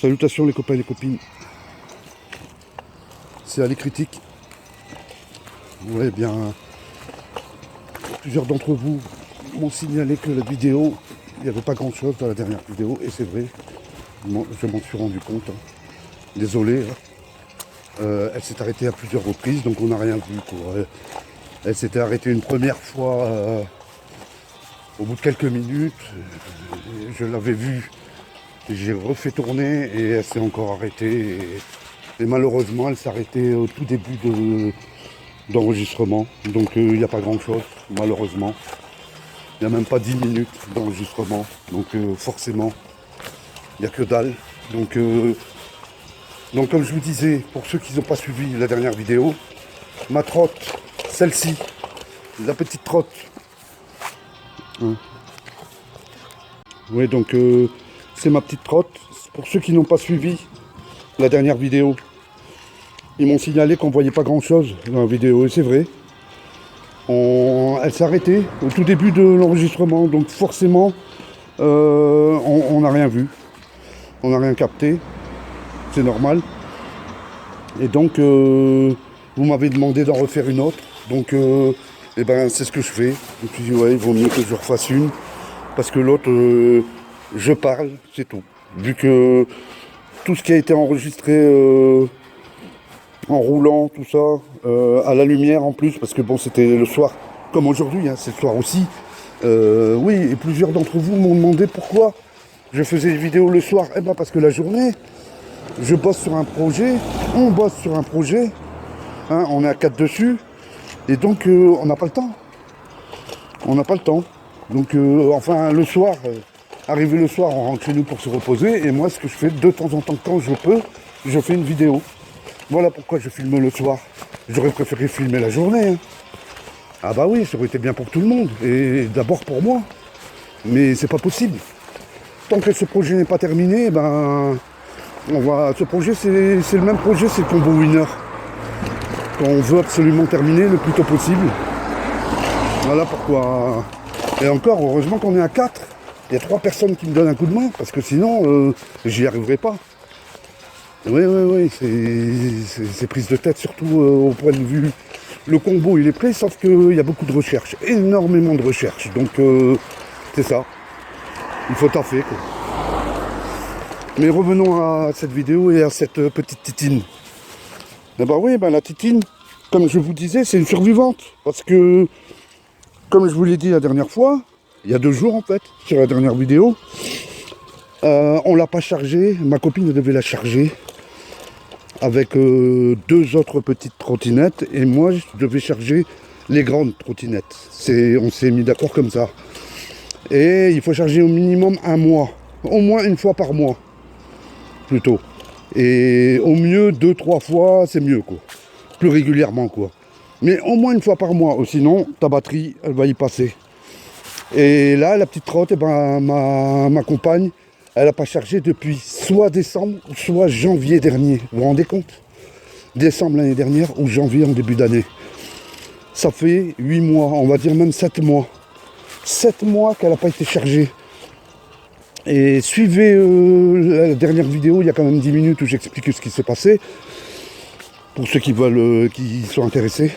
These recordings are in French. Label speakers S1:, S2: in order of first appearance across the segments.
S1: Salutations les copains et les copines. C'est Ali Critique. Ouais, bien, plusieurs d'entre vous m'ont signalé que la vidéo, il n'y avait pas grand chose dans la dernière vidéo, et c'est vrai, je m'en suis rendu compte. Désolé, elle s'est arrêtée à plusieurs reprises, donc on n'a rien vu, quoi. Elle s'était arrêtée une première fois au bout de quelques minutes. Je l'avais vue, j'ai refait tourner et elle s'est encore arrêtée. Et malheureusement, elle s'est arrêtée au tout début d'enregistrement. Donc il n'y a pas grand chose, malheureusement. Il n'y a même pas 10 minutes d'enregistrement. Donc forcément, il n'y a que dalle. Donc comme je vous disais, pour ceux qui n'ont pas suivi la dernière vidéo, ma trotte, celle-ci, la petite trotte. Oui, donc c'est ma petite trotte. Pour ceux qui n'ont pas suivi la dernière vidéo, ils m'ont signalé qu'on ne voyait pas grand chose dans la vidéo, et c'est vrai. Elle s'est arrêtée au tout début de l'enregistrement, donc forcément, on n'a rien vu. On n'a rien capté, c'est normal. Et donc, vous m'avez demandé d'en refaire une autre, donc eh ben, c'est ce que je fais. Je me suis dit, ouais, il vaut mieux que je refasse une, parce que l'autre, je parle, c'est tout. Vu que tout ce qui a été enregistré en roulant, tout ça, à la lumière en plus, parce que bon, c'était le soir, comme aujourd'hui, hein, c'est le soir aussi. Oui, et plusieurs d'entre vous m'ont demandé pourquoi je faisais des vidéos le soir. Eh ben, parce que la journée, je bosse sur un projet, on bosse sur un projet, hein, on est à 4 dessus, et donc on n'a pas le temps. On n'a pas le temps. Donc, enfin, le soir, arrivé le soir, on rentre chez nous pour se reposer, et moi, ce que je fais de temps en temps, quand je peux, je fais une vidéo. Voilà pourquoi je filme le soir. J'aurais préféré filmer la journée. Hein. Ah bah oui, ça aurait été bien pour tout le monde, et d'abord pour moi. Mais c'est pas possible. Tant que ce projet n'est pas terminé, ben, ce projet, c'est le même projet, c'est le combo winner. On veut absolument terminer le plus tôt possible. Voilà pourquoi. Et encore, heureusement qu'on est à 4. Il y a 3 personnes qui me donnent un coup de main, parce que sinon, j'y arriverai pas. Oui, c'est prise de tête, surtout au point de vue. Le combo, il est prêt, sauf qu'il y a beaucoup de recherches, énormément de recherches. Donc, c'est ça. Il faut taffer, quoi. Mais revenons à cette vidéo et à cette petite titine. Eh ben oui, la titine, comme je vous disais, c'est une survivante. Parce que, comme je vous l'ai dit la dernière fois, il y a 2 jours en fait, sur la dernière vidéo, on l'a pas chargée, ma copine devait la charger avec 2 autres petites trottinettes, et moi je devais charger les grandes trottinettes. On s'est mis d'accord comme ça. Et il faut charger au minimum 1 mois, au moins une fois par mois, plutôt. Et au mieux 2-3 fois, c'est mieux, quoi. Plus régulièrement, quoi. Mais au moins une fois par mois, sinon ta batterie, elle va y passer. Et là, la petite trotte, ma compagne, elle n'a pas chargé depuis soit décembre, soit janvier dernier. Vous vous rendez compte? Décembre l'année dernière ou janvier en début d'année. Ça fait 8 mois, on va dire même 7 mois. 7 mois qu'elle n'a pas été chargée. Et suivez la dernière vidéo, il y a quand même 10 minutes où j'explique ce qui s'est passé. Pour ceux qui veulent, qui sont intéressés.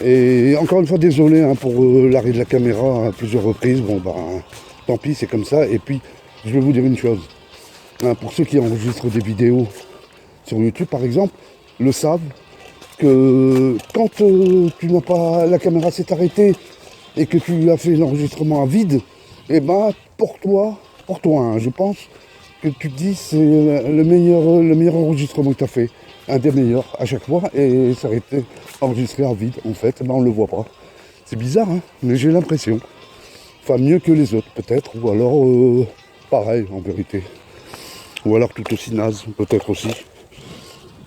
S1: Et encore une fois, désolé hein, pour l'arrêt de la caméra à plusieurs reprises. Bon, tant pis, c'est comme ça. Et puis, je vais vous dire une chose. Hein, pour ceux qui enregistrent des vidéos sur YouTube, par exemple, le savent que quand tu n'as pas, la caméra s'est arrêtée et que tu as fait l'enregistrement à vide, et ben, pour toi, hein, je pense que tu te dis c'est le meilleur enregistrement que tu as fait. Un des meilleurs à chaque fois, et ça a été enregistré à vide en fait, on ne le voit pas. C'est bizarre, hein, mais j'ai l'impression. Enfin, mieux que les autres peut-être, ou alors pareil en vérité. Ou alors tout aussi naze, peut-être aussi.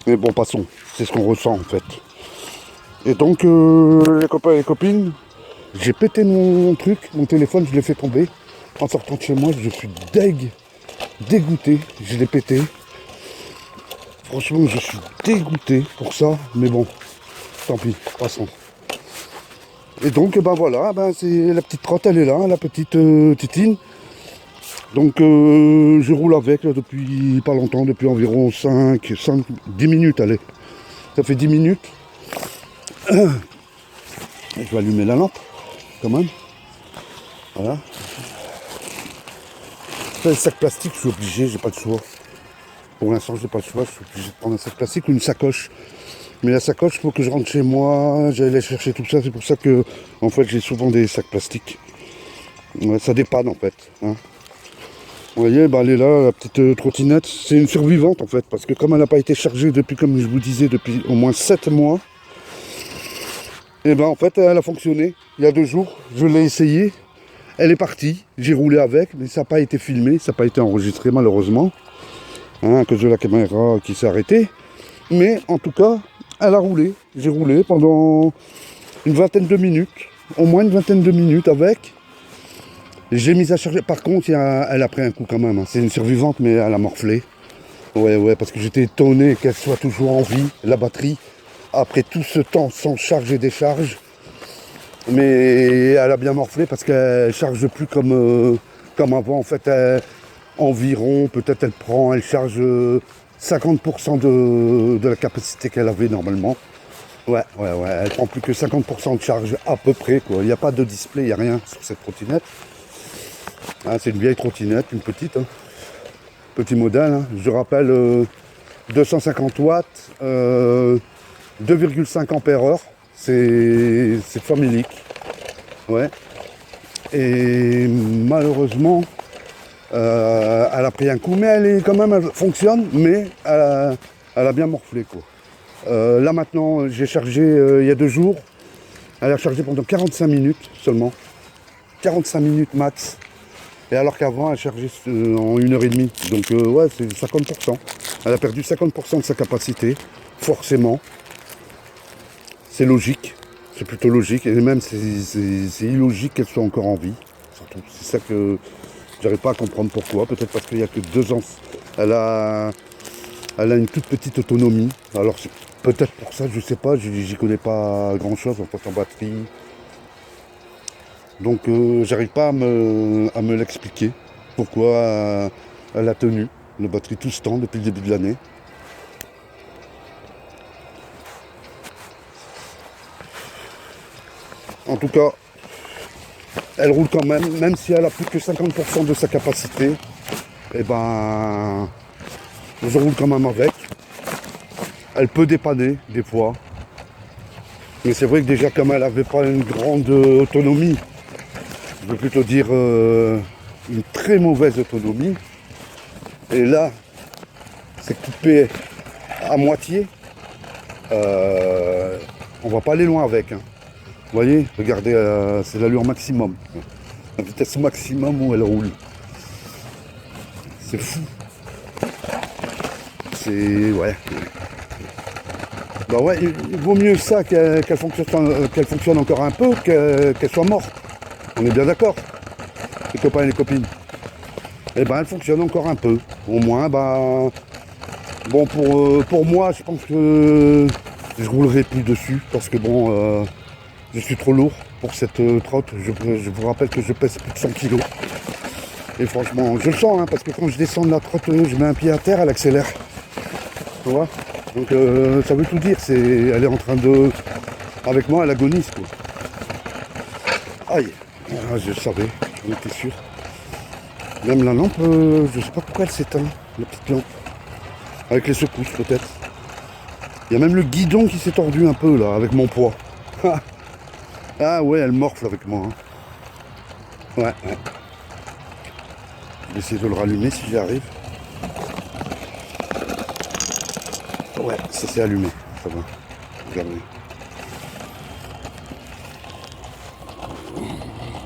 S1: Mais bon, passons, c'est ce qu'on ressent en fait. Et donc, les copains et les copines, j'ai pété mon truc, mon téléphone, je l'ai fait tomber. En sortant de chez moi, je suis dégoûté, je l'ai pété. Franchement, je suis dégoûté pour ça, mais bon, tant pis, passons. Et donc, ben voilà, c'est la petite trotte, elle est là, la petite titine. Donc je roule avec là, depuis pas longtemps, depuis environ 10 minutes, allez. Ça fait 10 minutes. Je vais allumer la lampe, quand même. Voilà. Le sac plastique, je suis obligé, j'ai pas le choix. Pour l'instant, j'ai pas le choix, je suis obligé de prendre un sac plastique ou une sacoche. Mais la sacoche, il faut que je rentre chez moi, j'allais chercher tout ça, c'est pour ça que, en fait, j'ai souvent des sacs plastiques. Ouais, ça dépanne, en fait. Hein. Vous voyez, bah, elle est là, la petite trottinette. C'est une survivante, en fait, parce que comme elle n'a pas été chargée depuis, comme je vous disais, depuis au moins 7 mois, et ben en fait, elle a fonctionné. Il y a 2 jours, je l'ai essayé. Elle est partie, j'ai roulé avec, mais ça n'a pas été filmé, ça n'a pas été enregistré, malheureusement. Hein, à cause de la caméra qui s'est arrêtée. Mais, en tout cas, elle a roulé. J'ai roulé pendant une vingtaine de minutes, au moins une vingtaine de minutes avec. J'ai mis à charger. Par contre, elle a pris un coup quand même. Hein. C'est une survivante, mais elle a morflé. Ouais, parce que j'étais étonné qu'elle soit toujours en vie, la batterie, après tout ce temps sans charge et décharge. Mais elle a bien morflé parce qu'elle charge plus comme avant. En fait, environ, peut-être elle charge 50% de la capacité qu'elle avait normalement. Ouais, elle prend plus que 50% de charge à peu près, quoi. Il n'y a pas de display, il n'y a rien sur cette trottinette. Ah, c'est une vieille trottinette, une petite, hein. Petit modèle. Hein. Je rappelle 250 watts, 2,5 ampères-heure. C'est familique. Ouais. Et malheureusement, elle a pris un coup, mais elle fonctionne, mais elle a bien morflé, quoi. Là maintenant, j'ai chargé il y a 2 jours. Elle a chargé pendant 45 minutes seulement. 45 minutes max. Et alors qu'avant, elle chargeait en 1h30. Donc ouais, c'est 50%. Elle a perdu 50% de sa capacité, forcément. C'est logique. C'est plutôt logique. Et même, c'est illogique qu'elle soit encore en vie. Surtout, c'est ça que j'arrive pas à comprendre pourquoi. Peut-être parce qu'il n'y a que 2 ans. Elle a une toute petite autonomie. Alors, c'est peut-être pour ça, je sais pas. J'y connais pas grand-chose en fait en batterie. Donc j'arrive pas à me l'expliquer pourquoi elle a tenu la batterie tout ce temps depuis le début de l'année. En tout cas, elle roule quand même si elle a plus que 50% de sa capacité, et ben je roule quand même avec. Elle peut dépanner des fois. Mais c'est vrai que déjà comme elle n'avait pas une grande autonomie, je veux plutôt dire une très mauvaise autonomie. Et là, c'est coupé à moitié. On va pas aller loin avec. Hein. Vous voyez, regardez, c'est l'allure maximum. La vitesse maximum où elle roule. C'est fou. C'est... ouais. Bah ouais, il vaut mieux ça qu'elle fonctionne encore un peu qu'elle soit morte. On est bien d'accord, les copains et les copines. Et ben elle fonctionne encore un peu. Au moins, bon pour moi, je pense que je roulerai plus dessus parce que bon, je suis trop lourd pour cette trotte. Je vous rappelle que je pèse plus de 100 kg. Et franchement, je le sens, hein, parce que quand je descends de la trotte, je mets un pied à terre, elle accélère. Tu vois? Donc ça veut tout dire. Elle est en train de... Avec moi, elle agonise, quoi. Aïe. Ah, je savais, j'en étais sûr. Même la lampe, je sais pas pourquoi elle s'éteint, la petite lampe. Avec les secousses, peut-être. Il y a même le guidon qui s'est tordu un peu, là, avec mon poids. Ah ouais, elle morfle avec moi. Hein. Ouais. Je vais essayer de le rallumer si j'y arrive. Ouais, ça s'est allumé. Ça va. Regardez.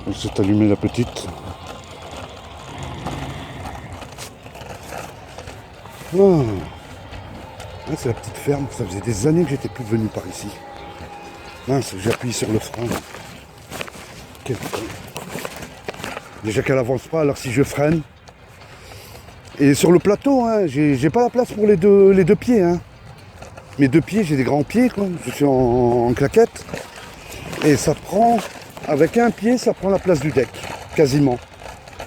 S1: Elle s'est allumée la petite. Oh. Ah, c'est la petite ferme. Ça faisait des années que j'étais plus venu par ici. Mince, j'ai appuyé sur le frein. Quel con. Déjà qu'elle avance pas, alors si je freine. Et sur le plateau, hein, j'ai pas la place pour les deux pieds. Hein. Mes 2 pieds, j'ai des grands pieds, quoi. Je suis en claquette. Et ça prend, avec un pied, ça prend la place du deck, quasiment.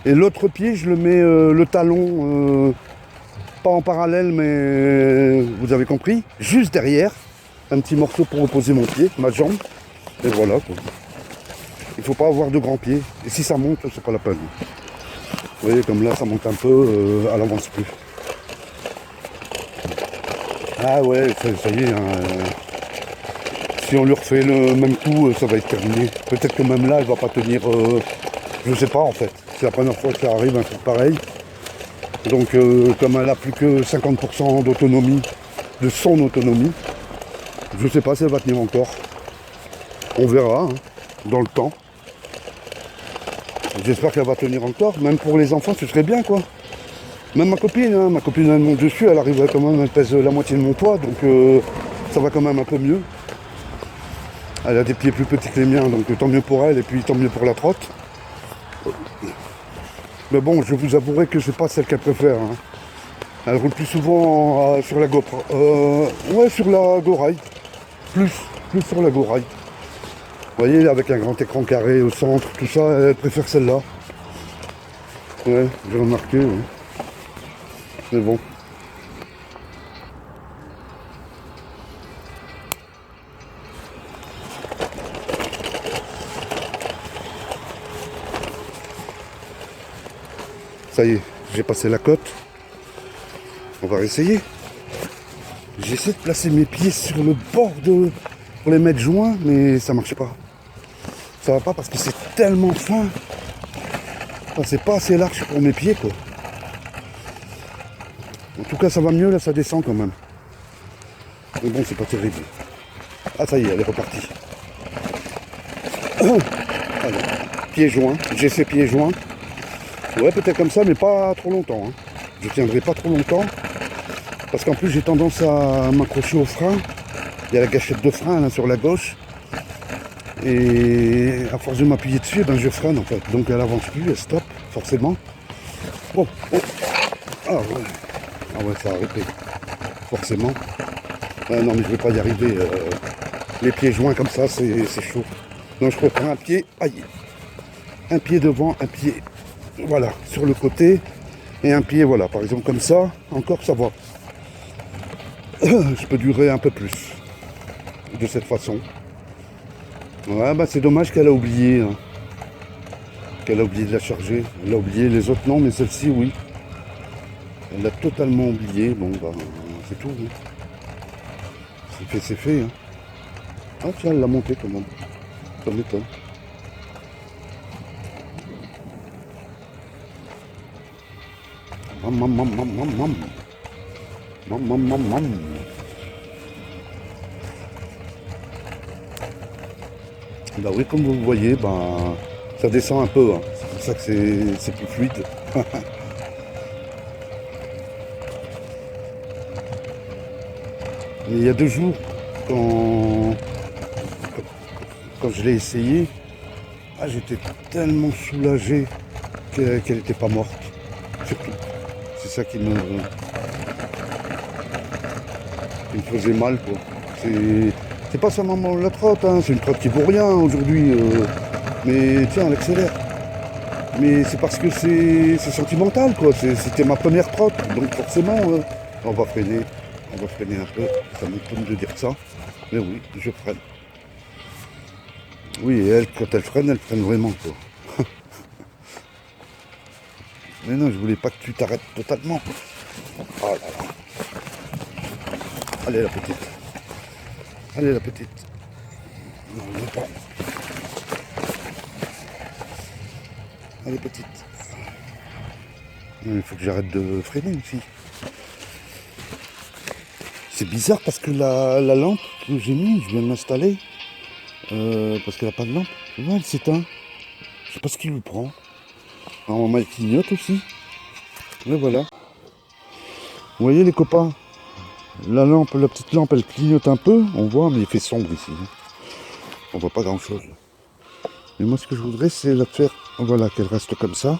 S1: Et l'autre pied, je le mets le talon, pas en parallèle, mais vous avez compris, juste derrière. Un petit morceau pour reposer mon pied, ma jambe. Et voilà, quoi. Il ne faut pas avoir de grands pieds. Et si ça monte, c'est pas la peine. Vous voyez, comme là, ça monte un peu, à l'avance plus. Ah ouais, ça y est. Hein, si on lui refait le même coup, ça va être terminé. Peut-être que même là, elle va pas tenir. Je sais pas en fait. C'est la première fois que ça arrive un truc pareil. Donc, comme elle a plus que 50% d'autonomie, de son autonomie, je sais pas si elle va tenir encore. On verra hein, dans le temps. J'espère qu'elle va tenir encore. Même pour les enfants, ce serait bien quoi. Même ma copine elle monte dessus, elle arrive quand même, elle pèse la moitié de mon poids, donc ça va quand même un peu mieux. Elle a des pieds plus petits que les miens, donc tant mieux pour elle et puis tant mieux pour la trotte. Mais bon, je vous avouerai que c'est pas celle qu'elle préfère. Hein. Elle roule plus souvent sur la GoPro. Ouais, sur la GoRide. Plus sur la GoRide. Vous voyez, avec un grand écran carré au centre, tout ça, elle préfère celle-là. Ouais, j'ai remarqué, ouais. Mais bon. Ça y est, j'ai passé la côte. On va réessayer. J'essaie de placer mes pieds sur le bord pour les mettre joints, mais ça marche pas. Ça va pas parce que c'est tellement fin. Enfin, c'est pas assez large pour mes pieds, quoi. En tout cas, ça va mieux, là, ça descend quand même. Mais bon, c'est pas terrible. Ah, ça y est, elle est repartie. Allez, pieds joints. J'ai ces pieds joints. Ouais, peut-être comme ça, mais pas trop longtemps. Hein. Je tiendrai pas trop longtemps. Parce qu'en plus, j'ai tendance à m'accrocher au frein. Il y a la gâchette de frein là sur la gauche. Et à force de m'appuyer dessus, ben, je freine en fait. Donc elle avance plus, elle stoppe, forcément. Oh, oh. Ah ouais, ça a arrêté. Forcément. Non, mais je ne vais pas y arriver. Les pieds joints comme ça, c'est chaud. Donc je préfère un pied, aïe. Un pied devant, un pied, voilà, sur le côté. Et un pied, voilà, par exemple comme ça, encore ça va. Je peux durer un peu plus. De cette façon. Ouais, bah c'est dommage qu'elle a oublié. Hein. Qu'elle a oublié de la charger. Elle a oublié les autres non, mais celle-ci, oui. Elle l'a totalement oublié. Bon, bah, c'est tout. Hein. C'est fait. Hein. Ah, tiens, elle l'a monté quand même. Ça m'étonne. Bah oui, comme vous voyez, bah, ça descend un peu. Hein. C'est pour ça que c'est plus fluide. Mais il y a 2 jours, quand je l'ai essayé, j'étais tellement soulagé qu'elle n'était pas morte. Surtout. C'est ça qui me faisait mal, quoi. C'est pas seulement la trotte, hein. C'est une trotte qui vaut rien aujourd'hui. Mais tiens, elle accélère. Mais c'est parce que c'est sentimental, quoi. C'était ma première trotte. Donc forcément, on va freiner. On va freiner un peu. Ça m'étonne de dire ça. Mais oui, je freine. Oui, et elle, quand elle freine vraiment, quoi. Mais non, je voulais pas que tu t'arrêtes totalement. Oh là là. Allez la petite. Allez la petite. Non, je veux pas. Allez petite. Il faut que j'arrête de freiner aussi. C'est bizarre parce que la lampe que j'ai mise, je viens de l'installer. Parce qu'elle n'a pas de lampe. Ouais, elle s'éteint. Je sais pas ce qui lui prend. Alors, elle clignote aussi. Et voilà. Vous voyez les copains, la petite lampe, elle clignote un peu. On voit, mais il fait sombre ici. On voit pas grand chose. Mais moi, ce que je voudrais, c'est la faire, voilà, qu'elle reste comme ça.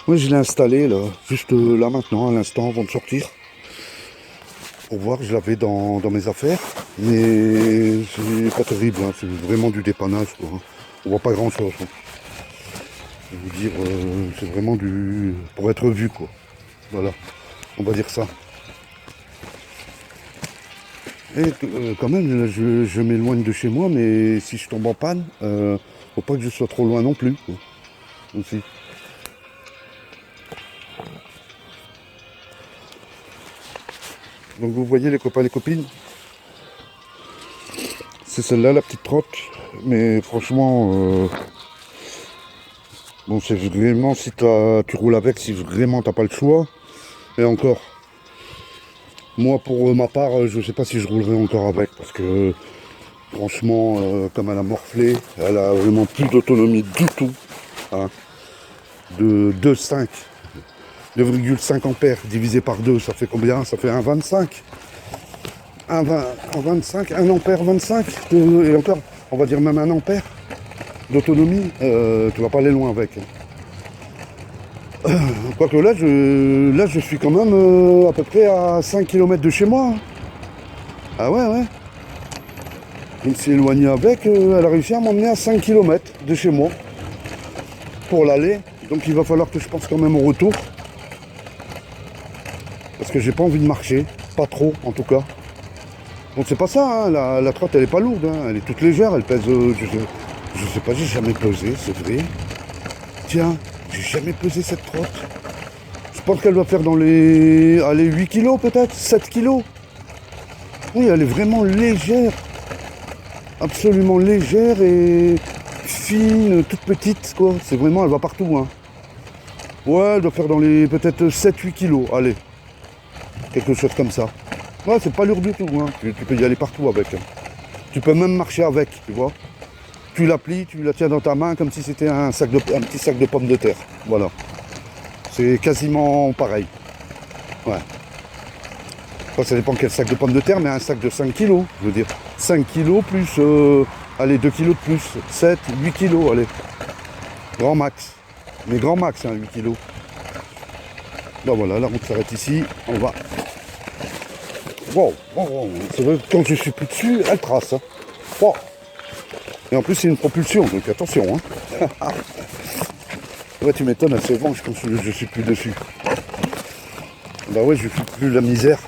S1: Moi, je l'ai installée là, juste là maintenant, à l'instant, avant de sortir. Pour voir, je l'avais dans mes affaires. Mais c'est pas terrible, hein, c'est vraiment du dépannage, quoi. On voit pas grand chose. Hein. Je vais vous dire, c'est vraiment pour être vu, quoi. Voilà, on va dire ça. Et quand même, là, je m'éloigne de chez moi, mais si je tombe en panne, faut pas que je sois trop loin non plus, quoi. Aussi. Donc vous voyez les copains et les copines, c'est celle-là la petite trotte, mais franchement, bon c'est vraiment si tu roules avec, si vraiment t'as pas le choix, et encore, moi pour ma part, je sais pas si je roulerai encore avec, parce que franchement, comme elle a morflé, elle a vraiment plus d'autonomie du tout, hein, de 2,5 ampères divisé par 2, ça fait combien? Ça fait 1,25. 1 ampère 25, et encore, on va dire même 1 ampère d'autonomie, tu vas pas aller loin avec. Quoique là, je suis quand même à peu près à 5 km de chez moi. Ah ouais, ouais. Je me suis éloigné avec, elle a réussi à m'emmener à 5 km de chez moi pour l'aller. Donc il va falloir que je pense quand même au retour. Parce que j'ai pas envie de marcher, pas trop en tout cas. Bon c'est pas ça, hein, la trotte elle est pas lourde, hein, elle est toute légère, elle pèse, je sais pas, j'ai jamais pesé, c'est vrai. Tiens, j'ai jamais pesé cette trotte. Je pense qu'elle va faire dans les 8 kilos peut-être, 7 kilos. Oui, elle est vraiment légère. Absolument légère et fine, toute petite quoi. C'est vraiment, elle va partout. Hein. Ouais, elle doit faire dans les peut-être 7-8 kilos, allez. Quelque chose comme ça. Ouais, c'est pas lourd du tout, hein. Tu peux y aller partout avec. Hein. Tu peux même marcher avec, tu vois. Tu la plies, tu la tiens dans ta main comme si c'était un petit sac de pommes de terre. Voilà. C'est quasiment pareil. Ouais. Enfin, ça dépend quel sac de pommes de terre, mais un sac de 5 kilos, je veux dire. 5 kilos plus, allez, 2 kilos de plus. 7, 8 kilos, allez. Grand max. Mais grand max, hein, 8 kilos. Ben voilà, la route s'arrête ici. On va. Wow, wow, wow. C'est vrai que quand je suis plus dessus, elle trace. Hein. Wow. Et en plus, c'est une propulsion, donc attention. Hein. Ouais, tu m'étonnes, elle se venge quand je suis plus dessus. Bah ouais, je fais plus la misère.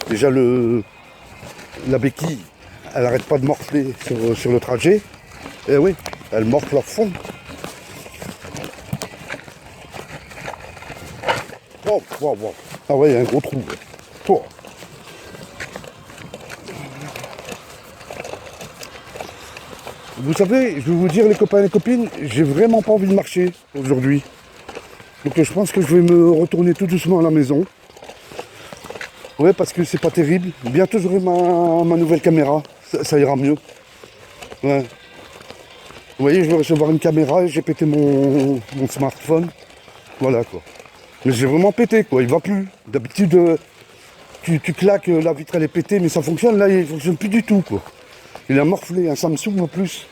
S1: Déjà, la béquille, elle arrête pas de morfler sur le trajet. Et oui, elle morfle à fond. Oh, wow, wow. Ah ouais, il y a un gros trou. Oh. Vous savez, je vais vous dire les copains et les copines, j'ai vraiment pas envie de marcher aujourd'hui. Donc je pense que je vais me retourner tout doucement à la maison. Ouais, parce que c'est pas terrible. Bientôt j'aurai ma nouvelle caméra, ça ira mieux. Ouais. Vous voyez, je vais recevoir une caméra et j'ai pété mon smartphone. Voilà quoi. Mais j'ai vraiment pété quoi, il va plus. D'habitude, tu claques, la vitre elle est pétée, mais ça fonctionne. Là, il fonctionne plus du tout quoi. Il a morflé, un Samsung en plus.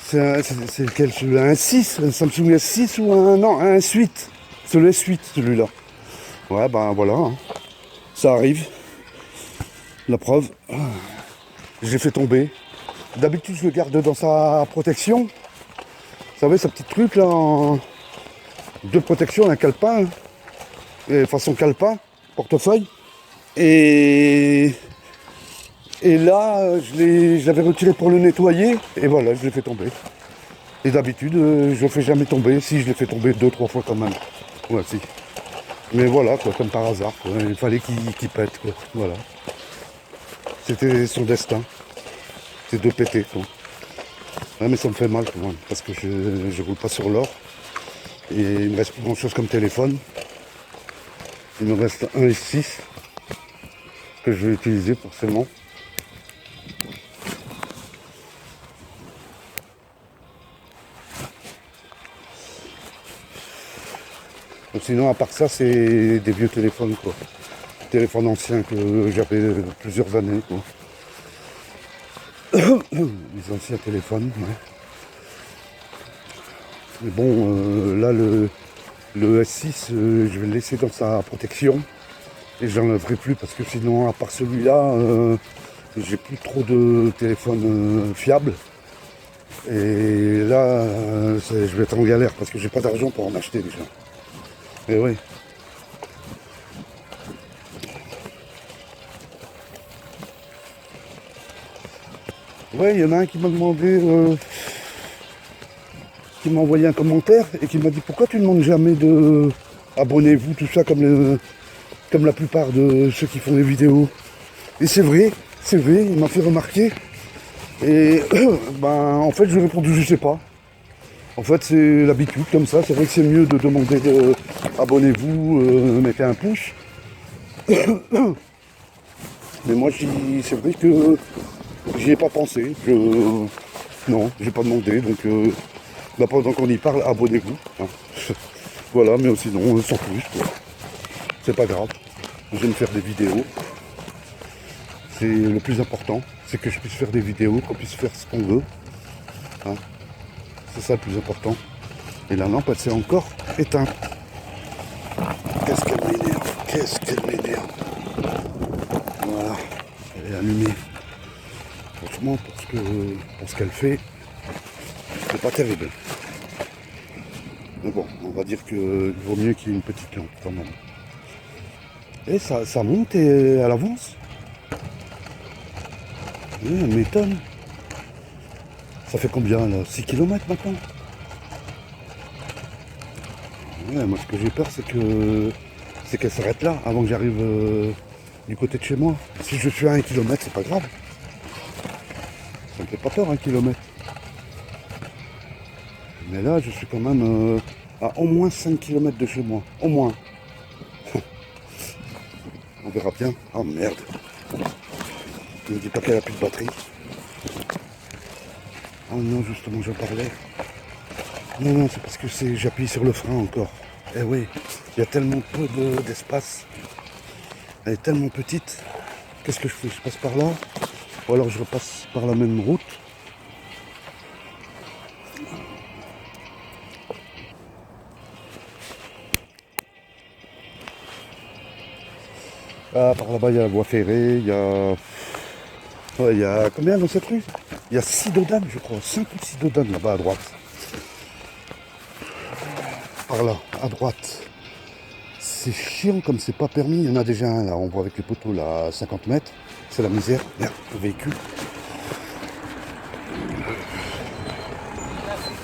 S1: C'est lequel celui-là? Un 6, un Samsung S6 ou un S8? C'est le S8 celui-là. Ouais, ben voilà. Hein. Ça arrive. La preuve. Je l'ai fait tomber. D'habitude, je le garde dans sa protection. Vous savez, ce petit truc là, de protection, un calepin. Et façon calepin, portefeuille. Et là, je l'avais retiré pour le nettoyer, et voilà, je l'ai fait tomber. Et d'habitude, je ne fais jamais tomber, si je l'ai fait tomber 2-3 fois quand même. Ouais, si. Mais voilà, quoi, comme par hasard, quoi. Il fallait qu'il pète, quoi. Voilà. C'était son destin. C'est de péter, quoi. Ouais, mais ça me fait mal, quand même, parce que je ne roule pas sur l'or. Et il me reste plus grand-chose comme téléphone. Il me reste un S6 que je vais utiliser forcément. Donc sinon, à part ça, c'est des vieux téléphones, quoi. Téléphones anciens que j'avais plusieurs années, quoi. Les anciens téléphones, ouais. Mais bon, là, le S6, je vais le laisser dans sa protection. Et j'en enlèverai plus parce que sinon, à part celui-là, j'ai plus trop de téléphones fiables. Et là, je vais être en galère parce que j'ai pas d'argent pour en acheter déjà. Et oui. Ouais, il y en a un qui m'a demandé, qui m'a envoyé un commentaire et qui m'a dit pourquoi tu ne demandes jamais de abonnez-vous, tout ça comme la plupart de ceux qui font des vidéos. Et c'est vrai, il m'a fait remarquer. Et ben en fait je lui ai répondu je sais pas. En fait c'est l'habitude comme ça, c'est vrai que c'est mieux de demander de abonnez-vous, mettez un pouce. Mais moi c'est vrai que j'y ai pas pensé. Non, j'ai pas demandé, donc là pendant qu'on y parle, abonnez-vous. Hein. Voilà, mais sinon sans plus, quoi. C'est pas grave. J'aime faire des vidéos. C'est le plus important, c'est que je puisse faire des vidéos, qu'on puisse faire ce qu'on veut. Hein. C'est ça le plus important. Et la lampe, elle s'est encore éteinte. Qu'est-ce qu'elle m'énerve, qu'est-ce qu'elle m'énerve. Voilà, elle est allumée. Franchement, pour ce qu'elle fait, c'est pas terrible. Mais bon, on va dire qu'il vaut mieux qu'il y ait une petite lampe quand même. Et ça monte et à l'avance. Oui, elle m'étonne. Ça fait combien là? 6 km maintenant? Ouais, moi ce que j'ai peur c'est qu'elle s'arrête là avant que j'arrive du côté de chez moi. Si je suis à 1 km, c'est pas grave. Ça me fait pas peur 1 km. Mais là je suis quand même à au moins 5 km de chez moi. Au moins. On verra bien. Oh merde. Ne me dis pas qu'elle a plus de batterie. Oh non, justement j'en parlais. Non, c'est parce que j'appuie sur le frein encore. Eh oui, il y a tellement peu d'espace. Elle est tellement petite. Qu'est-ce que je fais? Je passe par là. Ou alors je repasse par la même route. Ah, par là-bas, il y a la voie ferrée. Il y a... Ouais, il y a combien dans cette rue? Il y a 6 dodanes, je crois. 5 ou 6 dodanes là-bas à droite. Par là, à droite. C'est chiant comme c'est pas permis. Il y en a déjà un là, on voit avec les poteaux là à 50 mètres. C'est la misère. Merde, le véhicule.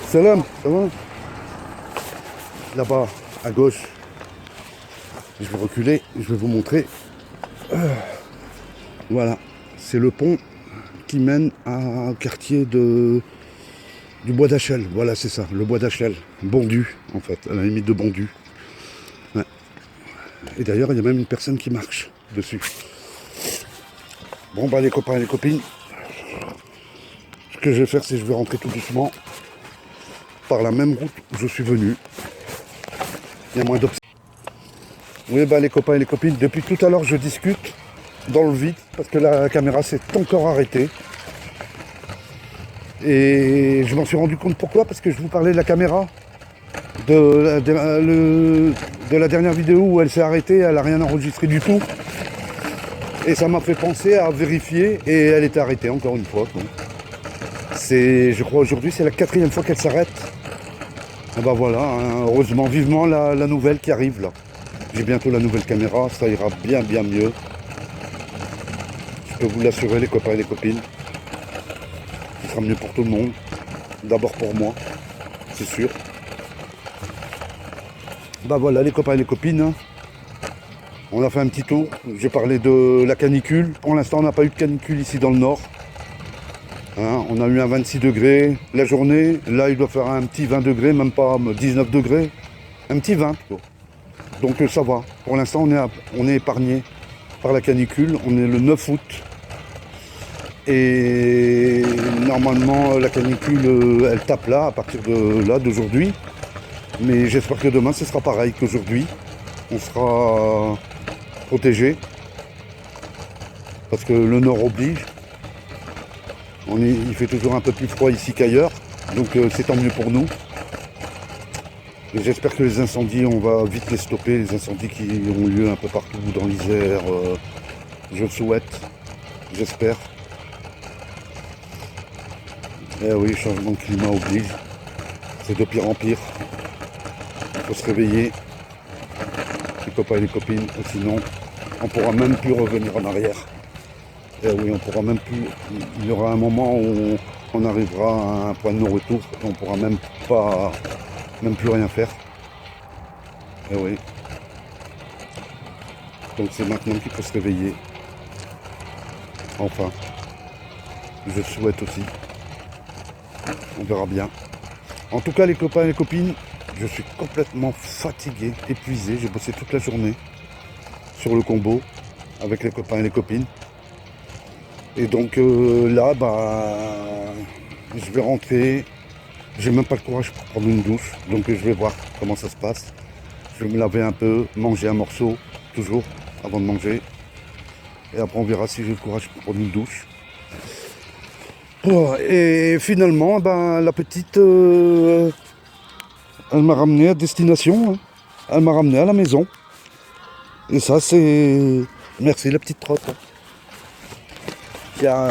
S1: Salam, ça va? Là-bas, à gauche. Je vais reculer, je vais vous montrer. Voilà, c'est le pont qui mène au quartier du Bois d'Achel. Voilà, c'est ça, le Bois d'Achel. Bondu, en fait, à la limite de Bondu. Ouais. Et d'ailleurs, il y a même une personne qui marche dessus. Bon, bah les copains et les copines, ce que je vais faire, c'est que je vais rentrer tout doucement par la même route où je suis venu. Il y a moins d'obstacles. Oui, bah les copains et les copines, depuis tout à l'heure, je discute dans le vide parce que la caméra s'est encore arrêtée. Et je m'en suis rendu compte pourquoi, parce que je vous parlais de la caméra de la dernière vidéo où elle s'est arrêtée, elle n'a rien enregistré du tout. Et ça m'a fait penser à vérifier et elle était arrêtée encore une fois. Je crois aujourd'hui c'est la 4e fois qu'elle s'arrête. Et ben voilà, hein, heureusement, vivement la nouvelle qui arrive là. J'ai bientôt la nouvelle caméra, ça ira bien mieux. Je peux vous l'assurer les copains et les copines. Ce sera mieux pour tout le monde. D'abord pour moi, c'est sûr. Bah voilà les copains et les copines. Hein. On a fait un petit tour. J'ai parlé de la canicule. Pour l'instant on n'a pas eu de canicule ici dans le nord. Hein, on a eu un 26 degrés la journée. Là il doit faire un petit 20 degrés, même pas 19 degrés. Un petit 20 plutôt. Donc ça va. Pour l'instant on est épargné par la canicule. On est le 9 août. Et normalement la canicule elle tape là à partir de là d'aujourd'hui. Mais j'espère que demain ce sera pareil qu'aujourd'hui. On sera protégé. Parce que le nord oblige. Il fait toujours un peu plus froid ici qu'ailleurs. Donc c'est tant mieux pour nous. Et j'espère que les incendies, on va vite les stopper. Les incendies qui ont lieu un peu partout dans l'Isère. Je le souhaite. J'espère. Eh oui, changement de climat oblige. C'est de pire en pire. Il faut se réveiller, les copains et les copines, ou sinon on pourra même plus revenir en arrière. Eh oui, on pourra même plus. Il y aura un moment où on arrivera à un point de non-retour et on pourra même plus rien faire. Eh oui. Donc c'est maintenant qu'il faut se réveiller. Enfin, je souhaite aussi. On verra bien. En tout cas, les copains et les copines, je suis complètement fatigué, épuisé. J'ai bossé toute la journée sur le combo avec les copains et les copines. Et donc là, je vais rentrer. J'ai même pas le courage pour prendre une douche. Donc je vais voir comment ça se passe. Je vais me laver un peu, manger un morceau, toujours, avant de manger. Et après, on verra si j'ai le courage pour prendre une douche. Oh, et finalement, la petite, elle m'a ramené à destination. Hein. Elle m'a ramené à la maison. Et ça, c'est... Merci, la petite trotte. Tiens,